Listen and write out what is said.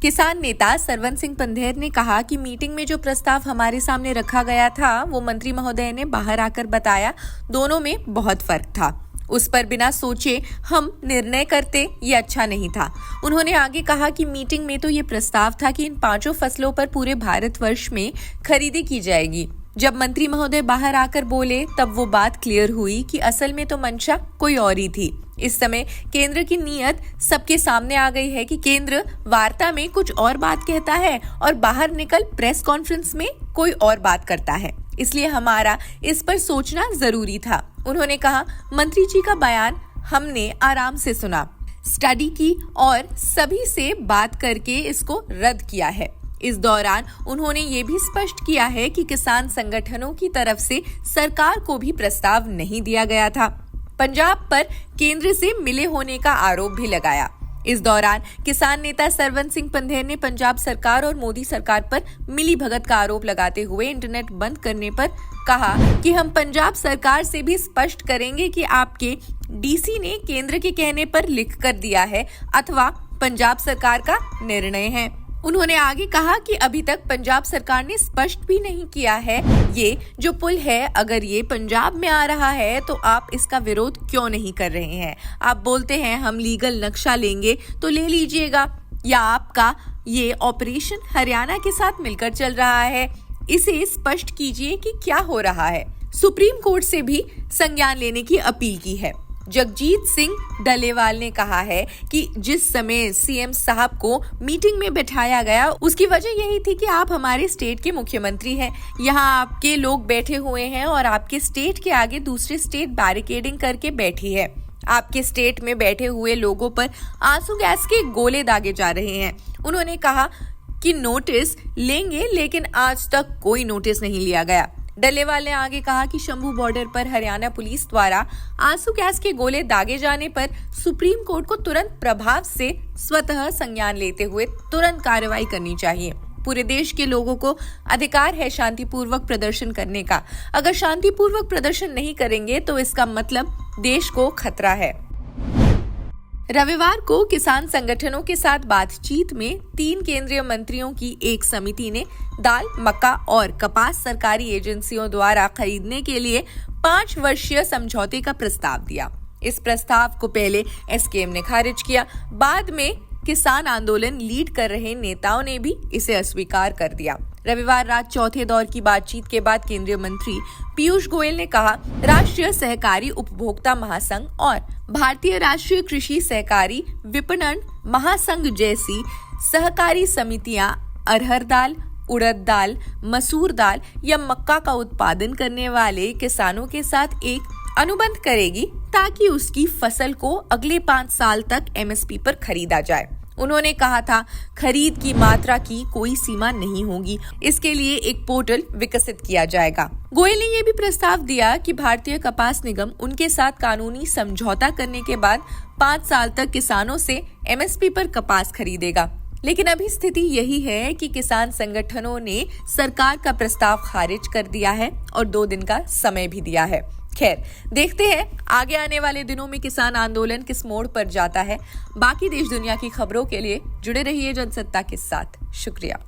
किसान नेता सरवन सिंह पंधेर ने कहा कि मीटिंग में जो प्रस्ताव हमारे सामने रखा गया था वो मंत्री महोदय ने बाहर आकर बताया, दोनों में बहुत फर्क था। उस पर बिना सोचे हम निर्णय करते, ये अच्छा नहीं था। उन्होंने आगे कहा कि मीटिंग में तो ये प्रस्ताव था कि इन 5 फसलों पर पूरे भारतवर्ष में खरीदी की जाएगी। जब मंत्री महोदय बाहर आकर बोले तब वो बात क्लियर हुई कि असल में तो मंशा कोई और ही थी। इस समय केंद्र की नीयत सबके सामने आ गई है कि केंद्र वार्ता में कुछ और बात कहता है और बाहर निकल प्रेस कॉन्फ्रेंस में कोई और बात करता है, इसलिए हमारा इस पर सोचना जरूरी था। उन्होंने कहा, मंत्री जी का बयान हमने आराम से सुना, स्टडी की और सभी से बात करके इसको रद्द किया है। इस दौरान उन्होंने ये भी स्पष्ट किया है कि किसान संगठनों की तरफ से सरकार को भी प्रस्ताव नहीं दिया गया था। पंजाब पर केंद्र से मिले होने का आरोप भी लगाया। इस दौरान किसान नेता सरवन सिंह पंधेर ने पंजाब सरकार और मोदी सरकार पर मिली भगत का आरोप लगाते हुए इंटरनेट बंद करने पर कहा कि हम पंजाब सरकार से भी स्पष्ट करेंगे कि आपके डीसी ने केंद्र के कहने पर लिख कर दिया है अथवा पंजाब सरकार का निर्णय है। उन्होंने आगे कहा कि अभी तक पंजाब सरकार ने स्पष्ट भी नहीं किया है ये जो पुल है, अगर ये पंजाब में आ रहा है तो आप इसका विरोध क्यों नहीं कर रहे हैं। आप बोलते हैं हम लीगल नक्शा लेंगे तो ले लीजिएगा, या आपका ये ऑपरेशन हरियाणा के साथ मिलकर चल रहा है, इसे स्पष्ट कीजिए कि क्या हो रहा है। सुप्रीम कोर्ट से भी संज्ञान लेने की अपील की है। जगजीत सिंह डलेवाल ने कहा है कि जिस समय सीएम साहब को मीटिंग में बैठाया गया उसकी वजह यही थी कि आप हमारे स्टेट के मुख्यमंत्री हैं, यहाँ आपके लोग बैठे हुए हैं और आपके स्टेट के आगे दूसरे स्टेट बैरिकेडिंग करके बैठी है। आपके स्टेट में बैठे हुए लोगों पर आंसू गैस के गोले दागे जा रहे हैं। उन्होंने कहा कि नोटिस लेंगे, लेकिन आज तक कोई नोटिस नहीं लिया गया। डलेवाल ने आगे कहा कि शंभू बॉर्डर पर हरियाणा पुलिस द्वारा आंसू गैस के गोले दागे जाने पर सुप्रीम कोर्ट को तुरंत प्रभाव से स्वतः संज्ञान लेते हुए तुरंत कार्रवाई करनी चाहिए। पूरे देश के लोगों को अधिकार है शांतिपूर्वक प्रदर्शन करने का। अगर शांतिपूर्वक प्रदर्शन नहीं करेंगे तो इसका मतलब देश को खतरा है। रविवार को किसान संगठनों के साथ बातचीत में 3 केंद्रीय मंत्रियों की एक समिति ने दाल, मक्का और कपास सरकारी एजेंसियों द्वारा खरीदने के लिए 5 वर्षीय समझौते का प्रस्ताव दिया। इस प्रस्ताव को पहले एसकेएम ने खारिज किया, बाद में किसान आंदोलन लीड कर रहे नेताओं ने भी इसे अस्वीकार कर दिया। रविवार रात चौथे दौर की बातचीत के बाद केंद्रीय मंत्री पीयूष गोयल ने कहा, राष्ट्रीय सहकारी उपभोक्ता महासंघ और भारतीय राष्ट्रीय कृषि सहकारी विपणन महासंघ जैसी सहकारी समितियां अरहर दाल, उड़द दाल, मसूर दाल या मक्का का उत्पादन करने वाले किसानों के साथ एक अनुबंध करेगी ताकि उसकी फसल को अगले 5 साल तक एमएसपी पर खरीदा जाए। उन्होंने कहा था, खरीद की मात्रा की कोई सीमा नहीं होगी, इसके लिए एक पोर्टल विकसित किया जाएगा। गोयल ने यह भी प्रस्ताव दिया कि भारतीय कपास निगम उनके साथ कानूनी समझौता करने के बाद 5 साल तक किसानों से एमएसपी पर कपास खरीदेगा। लेकिन अभी स्थिति यही है कि किसान संगठनों ने सरकार का प्रस्ताव खारिज कर दिया है और 2 दिन का समय भी दिया है। खैर, देखते हैं आगे आने वाले दिनों में किसान आंदोलन किस मोड़ पर जाता है। बाकी देश दुनिया की खबरों के लिए जुड़े रहिए जनसत्ता के साथ। शुक्रिया।